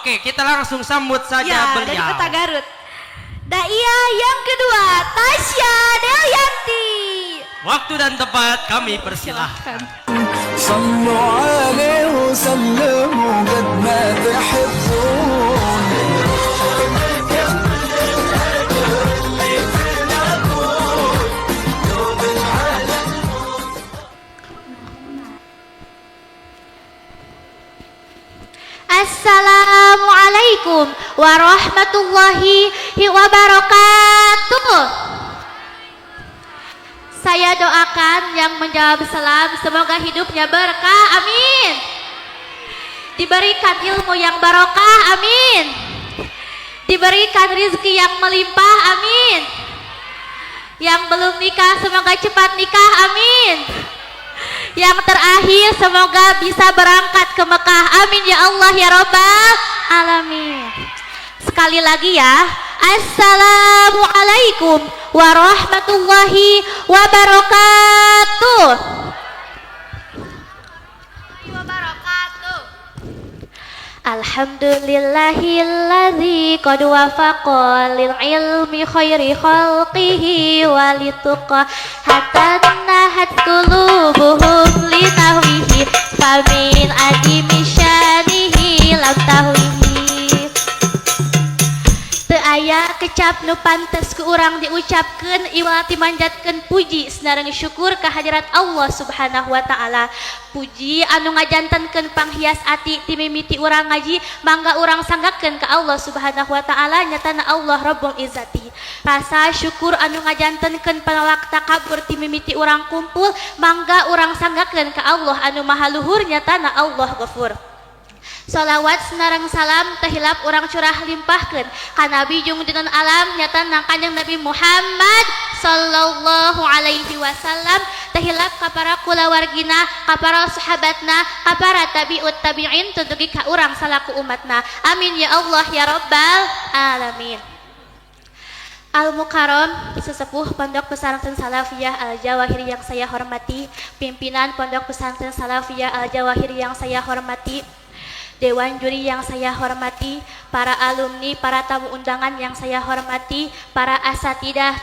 Oke, kita langsung sambut saja Ya, dari beliau. Kota Garut. Daia yang kedua, Tasya Delianti. Waktu dan tempat kami persilahkan. صلوا عليه وسلموا قد ما تحبون Assalamualaikum warahmatullahi wabarakatuh. Saya doakan yang menjawab salam semoga hidupnya berkah, amin. Diberikan ilmu yang barokah, amin. Diberikan rezeki yang melimpah, amin. Yang belum nikah semoga cepat nikah, amin. Yang terakhir semoga bisa berangkat ke Mekah, amin ya Allah ya Rabbal alamin. Sekali lagi ya, assalamualaikum warahmatullahi wabarakatuh. Alhamdulillahilladzi qad wafaqa lil ilmi khairi khalqihi walituqa hatta nahat qulubuhum li tahwihi famin adimi syanihi lam tahwihi. Teu aya kecap nu pantes ku urang diucapkeun iwal dimanjatkeun puji sareng syukur ka hadirat Allah Subhanahu wa taala. Puji anu ngajantenkeun panghias ati ti mimiti urang ngaji mangga urang sanggakeun ka Allah Subhanahu wa taala nyatana Allah Rabbul Izzati. Rasa syukur anu ngajantenkeun panolak takabur ti mimiti urang kumpul mangga urang sanggakeun ka Allah anu maha luhur nyatana Allah Ghafur. Salawat senarang salam tahilap urang curah limpahkeun ka Nabi junjungan alam nyatana kanjeng Nabi Muhammad sallallahu alaihi wasallam, tahilap ka para kulawargina, ka para sahabatna, ka para tabiut tabi'in tuntugi ka urang salaku umatna. Amin ya Allah ya Rabbal alamin. Al-Mukarram, sesepuh Pondok Pesantren Salafiyah Al-Jawahir yang saya hormati, pimpinan Pondok Pesantren Salafiyah Al-Jawahir yang saya hormati, Dewan juri yang saya hormati, para alumni, para tamu undangan yang saya hormati, para asatidah,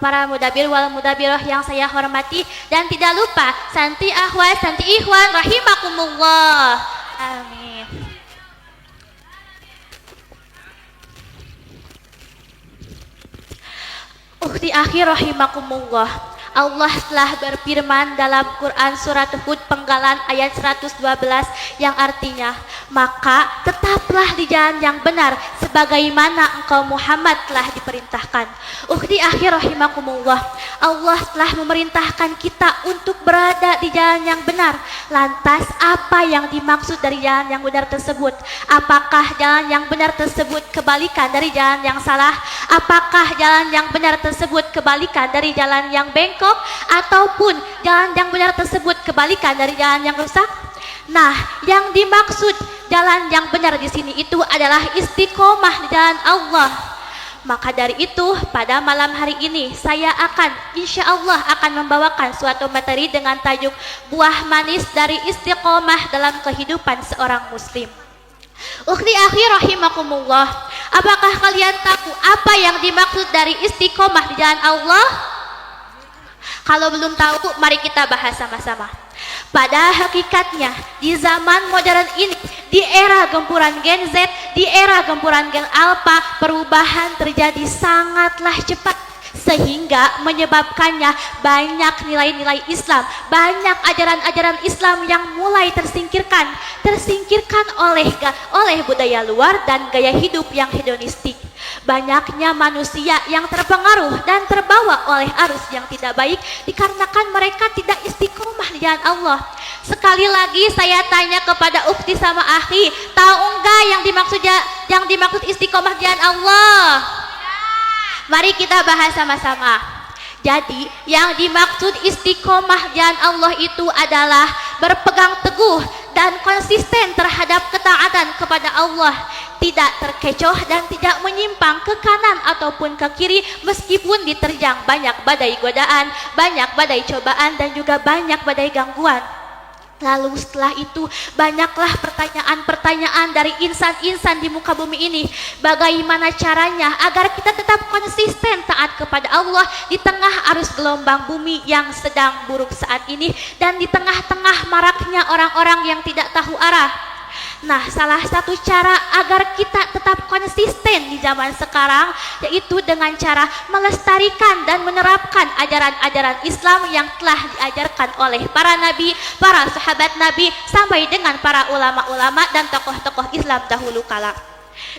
para mudabir wal mudabiroh yang saya hormati, dan tidak lupa santi akhwat, santi ikhwan rahimakumullah. Amin. Di akhir rahimakumullah. Allah telah berfirman dalam Quran surat Hud penggalan ayat 112 yang artinya, maka tetaplah di jalan yang benar sebagaimana engkau Muhammad telah diperintahkan. Di akhir rahimakumullah, Allah telah memerintahkan kita untuk berada di jalan yang benar. Lantas apa yang dimaksud dari jalan yang benar tersebut? Apakah jalan yang benar tersebut kebalikan dari jalan yang salah? Apakah jalan yang benar tersebut kebalikan dari jalan yang bengkok? Ataupun jalan yang benar tersebut kebalikan dari jalan yang rusak? Nah, yang dimaksud jalan yang benar di sini itu adalah istiqomah di jalan Allah. Maka dari itu pada malam hari ini saya insya Allah akan membawakan suatu materi dengan tajuk buah manis dari istiqomah dalam kehidupan seorang muslim. Ukhti akhir rahimakumullah, apakah kalian tahu apa yang dimaksud dari istiqomah di jalan Allah? Kalau belum tahu, mari kita bahas sama-sama. Pada hakikatnya, di zaman modern ini, di era gempuran Gen Z, di era gempuran Gen Alpha, perubahan terjadi sangatlah cepat. Sehingga menyebabkannya banyak nilai-nilai Islam, banyak ajaran-ajaran Islam yang mulai tersingkirkan oleh budaya luar dan gaya hidup yang hedonistik. Banyaknya manusia yang terpengaruh dan terbawa oleh arus yang tidak baik dikarenakan mereka tidak istiqomah di jalan Allah. Sekali lagi saya tanya kepada ukhti sama akhi, tahu enggak yang dimaksud istiqomah di jalan Allah? Mari kita bahas sama-sama. Jadi yang dimaksud istiqomah jalan Allah itu adalah berpegang teguh dan konsisten terhadap ketaatan kepada Allah, tidak terkecoh dan tidak menyimpang ke kanan ataupun ke kiri meskipun diterjang banyak badai godaan, banyak badai cobaan dan juga banyak badai gangguan. Lalu setelah itu banyaklah pertanyaan-pertanyaan dari insan-insan di muka bumi ini. Bagaimana caranya agar kita tetap konsisten taat kepada Allah di tengah arus gelombang bumi yang sedang buruk saat ini dan di tengah-tengah maraknya orang-orang yang tidak tahu arah. Nah, salah satu cara agar kita tetap konsisten di zaman sekarang yaitu dengan cara melestarikan dan menerapkan ajaran-ajaran Islam yang telah diajarkan oleh para nabi, para sahabat nabi, sampai dengan para ulama-ulama dan tokoh-tokoh Islam dahulu kala.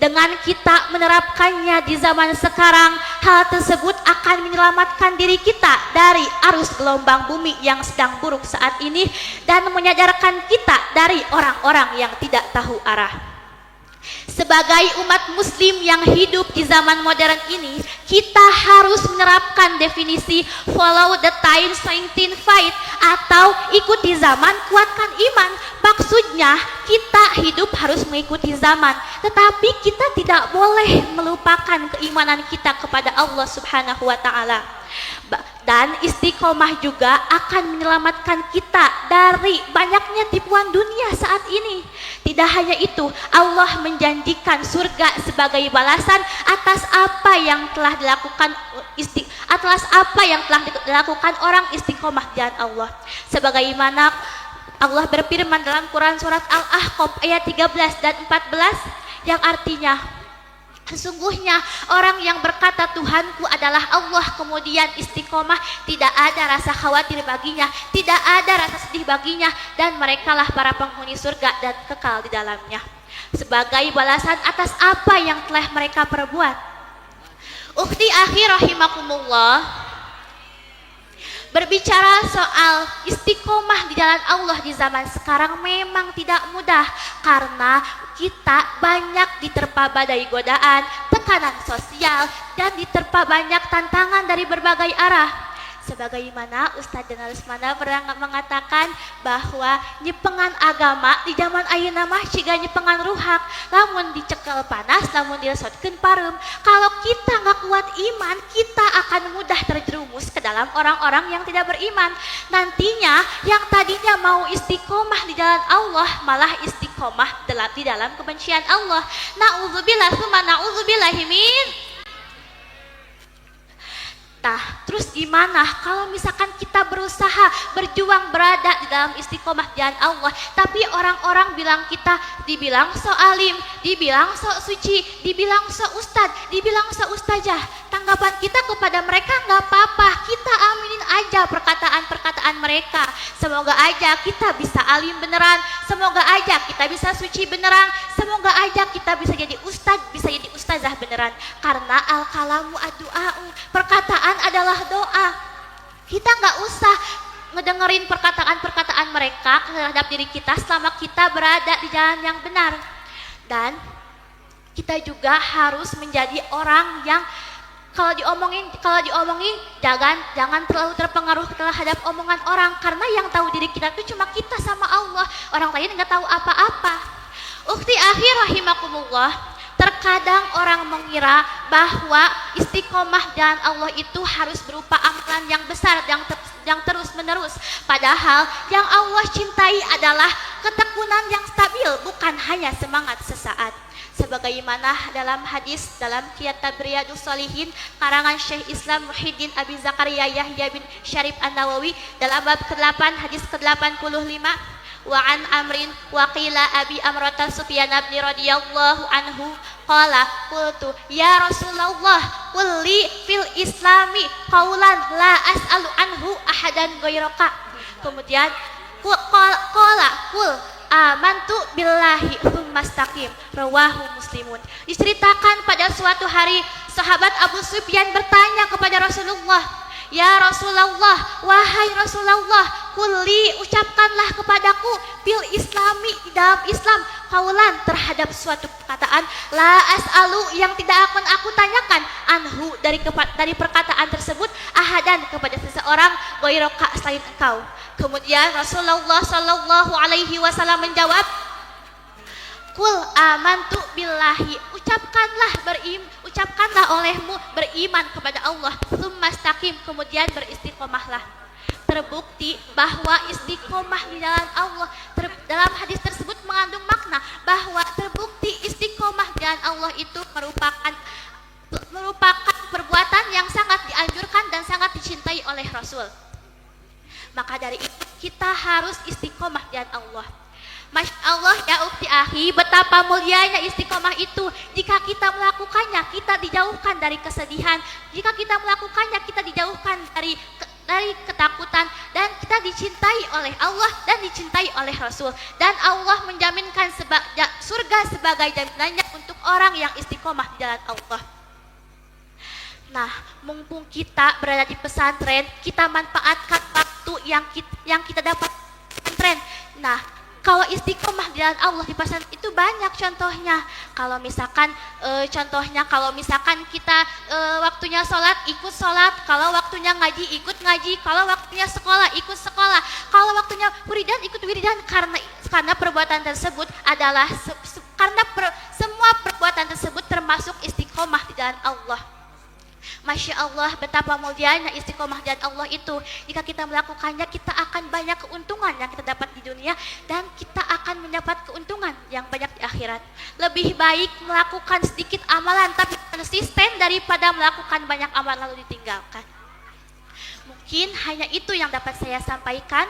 Dengan kita menerapkannya di zaman sekarang, hal tersebut akan menyelamatkan diri kita dari arus gelombang bumi yang sedang buruk saat ini dan menyadarkan kita dari orang-orang yang tidak tahu arah. Sebagai umat muslim yang hidup di zaman modern ini, kita harus menerapkan definisi follow the times, strengthen fight, atau ikuti zaman, kuatkan iman. Maksudnya kita hidup harus mengikuti zaman, tetapi kita tidak boleh melupakan keimanan kita kepada Allah Subhanahu wa Ta'ala. Dan istiqomah juga akan menyelamatkan kita dari banyaknya tipuan dunia saat ini. Tidak hanya itu, Allah menjanjikan surga sebagai balasan atas apa yang telah dilakukan orang istiqomah di jalan Allah. Sebagaimana Allah berfirman dalam Quran surat Al-Ahqaf ayat 13 dan 14 yang artinya, sesungguhnya orang yang berkata Tuhanku adalah Allah kemudian istiqomah, tidak ada rasa khawatir baginya, tidak ada rasa sedih baginya, dan merekalah para penghuni surga dan kekal di dalamnya, sebagai balasan atas apa yang telah mereka perbuat. Ukhti akhi rahimakumullah, berbicara soal istiqomah di jalan Allah di zaman sekarang memang tidak mudah karena kita banyak diterpa badai godaan, tekanan sosial, dan diterpa banyak tantangan dari berbagai arah. Sebagaimana Ustadz dan Rusmana pernah mengatakan bahwa nyepengan agama di zaman ayeuna mah ciga nyepengan ruhak, lamun dicekel panas, lamun dilesotkeun pareum. Kalau kita nggak kuat iman, kita akan mudah terjerumus ke dalam orang-orang yang tidak beriman. Nantinya yang tadinya mau istiqomah di jalan Allah malah istiqomah di dalam kebencian Allah. Na'udzubillah tsumma na'udzubillahi min. Nah, terus gimana kalau misalkan kita berusaha berjuang berada di dalam istiqomah jalan Allah, tapi orang-orang bilang kita dibilang so alim, dibilang so suci, dibilang so ustad, dibilang so ustazah. Tanggapan kita kepada mereka nggak apa-apa, kita aminin aja perkataan-perkataan mereka. Semoga aja kita bisa alim beneran, semoga aja kita bisa suci beneran, semoga aja kita bisa jadi ustad, bisa jadi ustazah beneran. Karena al-kalamu ad-du'a'u, perkataan adalah doa. Kita nggak usah ngedengerin perkataan-perkataan mereka terhadap diri kita selama kita berada di jalan yang benar. Dan kita juga harus menjadi orang yang kalau diomongin jangan terlalu terpengaruh terhadap omongan orang, karena yang tahu diri kita itu cuma kita sama Allah, orang lain nggak tahu apa-apa. Ukhti akhir rahimakumullah, terkadang orang mengira bahwa istiqomah jalan Allah itu harus berupa amalan yang besar yang terus menerus. Padahal yang Allah cintai adalah ketekunan yang stabil, bukan hanya semangat sesaat. Sebagaimana dalam hadis dalam Kitab Riyadhus Shalihin karangan Syekh Islam Muhyiddin Abi Zakaria Yahya bin Syarif An-Nawawi dalam bab ke-8 hadis ke-85, wa an amrin wa qila abi amrata Sufyan bin radhiyallahu anhu qala qultu ya Rasulullah qul li fil islami qaulan la as'alu anhu ahadan ghairaka. Kemudian qala qul amantu billahi tsumastaqim, rawahu Muslimun. Diceritakan pada suatu hari sahabat Abu Sufyan bertanya kepada Rasulullah, ya Rasulullah, wahai Rasulullah, kuli ucapkanlah kepadaku bil islami, dalam Islam, kaulan terhadap suatu perkataan, la as'alu yang tidak akan aku tanyakan, anhu dari perkataan tersebut, ahadan kepada seseorang, ghairaka selain engkau. Kemudian Rasulullah sallallahu alaihi wasallam menjawab, kul amantu billahi, ucapkanlah olehmu beriman kepada Allah, tsumastaqim, kemudian beristiqomahlah. terbukti bahwa istiqomah di jalan Allah dalam hadis tersebut mengandung makna bahwa terbukti istiqomah di jalan Allah itu merupakan perbuatan yang sangat dianjurkan dan sangat dicintai oleh Rasul. Maka dari itu kita harus istiqomah di jalan Allah. Masya Allah ya ukti akhi, betapa mulianya istiqomah itu. Jika kita melakukannya, kita dijauhkan dari kesedihan. Jika kita melakukannya, kita dijauhkan dari ketakutan, dan kita dicintai oleh Allah dan dicintai oleh Rasul. Dan Allah menjaminkan surga sebagai jaminannya untuk orang yang istiqomah di jalan Allah. Nah, mumpung kita berada di pesantren, kita manfaatkan waktu yang kita dapat di pesantren. Nah, kalau istiqomah di jalan Allah di pesantren itu banyak contohnya. Kalau misalkan kita waktunya sholat ikut sholat, kalau waktunya ngaji ikut ngaji, kalau waktunya sekolah ikut sekolah, kalau waktunya wiridan ikut wiridan, karena perbuatan tersebut adalah semua perbuatan tersebut termasuk istiqomah di jalan Allah. Masya Allah, betapa mulianya istiqomah jalan Allah itu. Jika kita melakukannya, kita akan banyak keuntungan yang kita dapat di dunia, dan kita akan mendapat keuntungan yang banyak di akhirat. Lebih baik melakukan sedikit amalan tapi konsisten daripada melakukan banyak amalan lalu ditinggalkan. Mungkin hanya itu yang dapat saya sampaikan.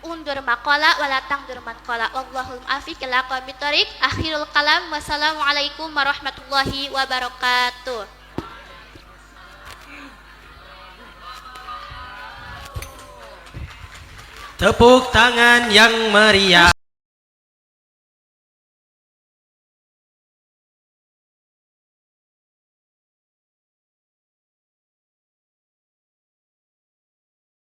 Undur maqala walatang durman qala. Wallahul muwaffiq ila aqwamit thoriq. Akhirul kalam. Wassalamualaikum warahmatullahi wabarakatuh. Tepuk tangan yang meriah.